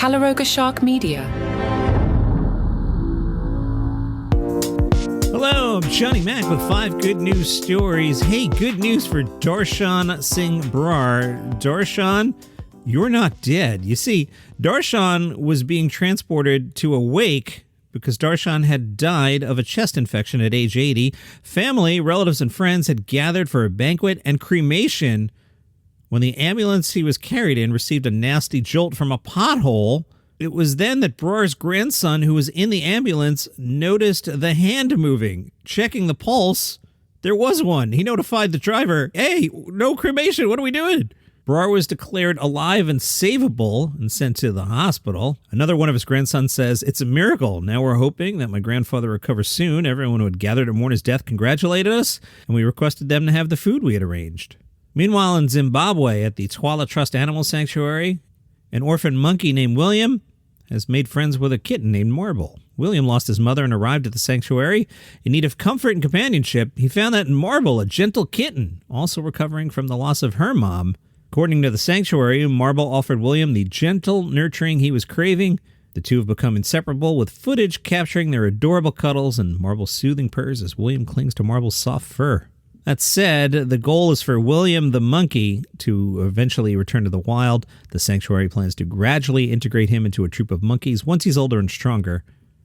Calaroga Shark Media. Hello, I'm Johnny Mac with 5 good news stories. Hey, good news for Darshan Singh Brar. Darshan, you're not dead. You see, Darshan was being transported to a wake because Darshan had died of a chest infection at age 80. Family, relatives, and friends had gathered for a banquet and cremation when the ambulance he was carried in received a nasty jolt from a pothole. It was then that Brar's grandson, who was in the ambulance, noticed the hand moving. Checking the pulse, there was one. He notified the driver, "Hey, no cremation, what are we doing?" Brar was declared alive and savable and sent to the hospital. Another one of his grandsons says, "It's a miracle. Now we're hoping that my grandfather recovers soon. Everyone who had gathered to mourn his death congratulated us, and we requested them to have the food we had arranged." Meanwhile, in Zimbabwe, at the Chuala Trust Animal Sanctuary, an orphan monkey named William has made friends with a kitten named Marble. William lost his mother and arrived at the sanctuary in need of comfort and companionship. He found that in Marble, a gentle kitten, also recovering from the loss of her mom. According to the sanctuary, Marble offered William the gentle nurturing he was craving. The two have become inseparable, with footage capturing their adorable cuddles and Marble's soothing purrs as William clings to Marble's soft fur. That said, the goal is for William the monkey to eventually return to the wild. The sanctuary plans to gradually integrate him into a troop of monkeys once he's older and stronger.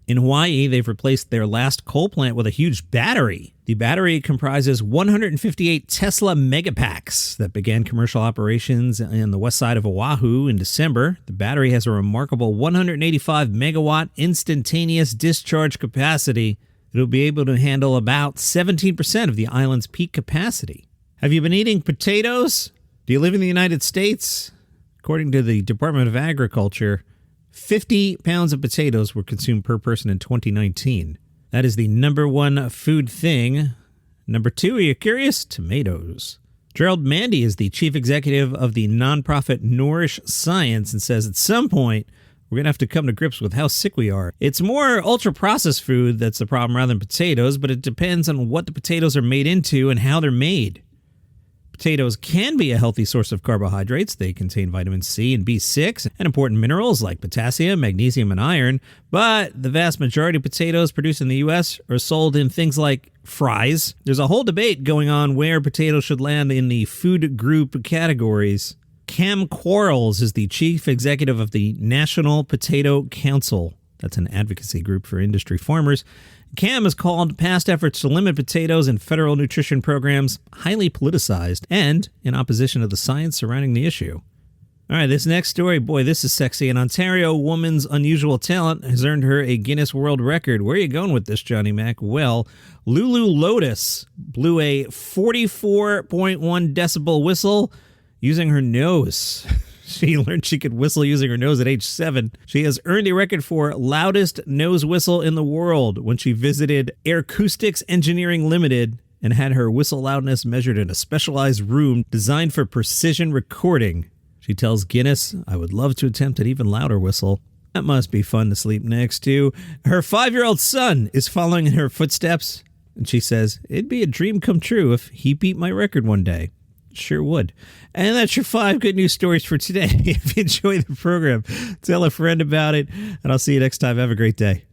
In Hawaii, they've replaced their last coal plant with a huge battery. The battery comprises 158 Tesla megapacks that began commercial operations on the west side of Oahu in December. The battery has a remarkable 185 megawatt instantaneous discharge capacity. It'll be able to handle about 17% of the island's peak capacity. Have you been eating potatoes? Do you live in the United States? According to the Department of Agriculture, 50 pounds of potatoes were consumed per person in 2019. That is the number one food thing. Number 2, are you curious? Tomatoes. Gerald Mandy is the chief executive of the nonprofit Norrish Science and says at some point, we're going to have to come to grips with how sick we are. It's more ultra-processed food that's the problem rather than potatoes, but it depends on what the potatoes are made into and how they're made. Potatoes can be a healthy source of carbohydrates. They contain vitamin C and B6 and important minerals like potassium, magnesium, and iron. But the vast majority of potatoes produced in the U.S. are sold in things like fries. There's a whole debate going on where potatoes should land in the food group categories. Cam Quarles is the chief executive of the National Potato Council. That's an advocacy group for industry farmers. Cam has called past efforts to limit potatoes in federal nutrition programs highly politicized and in opposition to the science surrounding the issue. All right, this next story, boy, this is sexy. An Ontario woman's unusual talent has earned her a Guinness World Record. Where are you going with this, Johnny Mac? Well, Lulu Lotus blew a 44.1 decibel whistle using her nose. She learned she could whistle using her nose at age 7. She has earned a record for loudest nose whistle in the world when she visited Acoustics Engineering Limited and had her whistle loudness measured in a specialized room designed for precision recording. She tells Guinness, "I would love to attempt an even louder whistle." That must be fun to sleep next to. Her 5-year-old son is following in her footsteps, and she says, "It'd be a dream come true if he beat my record one day." Sure would. And that's your 5 good news stories for today. If you enjoy the program, tell a friend about it, and I'll see you next time. Have a great day.